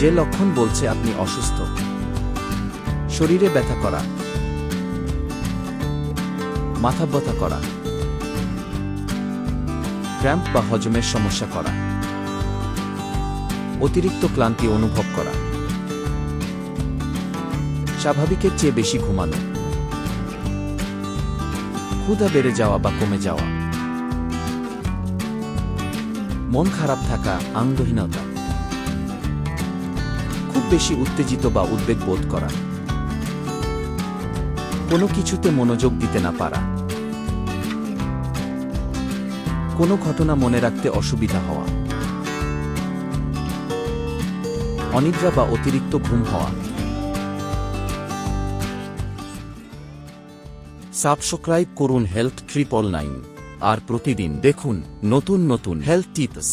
যে লক্ষণ বলছে আপনি অসুস্থ। শরীরে ব্যথা করা, মাথা ব্যথা করা, ক্র্যাম্প বা হজমের সমস্যা করা, অতিরিক্ত ক্লান্তি অনুভব করা, স্বাভাবিকের চেয়ে বেশি ঘুমানো, ক্ষুধা বেড়ে যাওয়া বা কমে যাওয়া, মন খারাপ থাকা, আনন্দহীনতা, খুব বেশি উত্তেজিত বা উদ্বেগ বোধ করা, কোনো কিছুতে মনোযোগ দিতে না পারা, কোনো ঘটনা মনে রাখতে অসুবিধা হওয়া, অনিদ্রা বা অতিরিক্ত ঘুম হওয়া। সাবস্ক্রাইব করুন হেলথ 999 আর প্রতিদিন দেখুন নতুন নতুন হেলথ টিপস।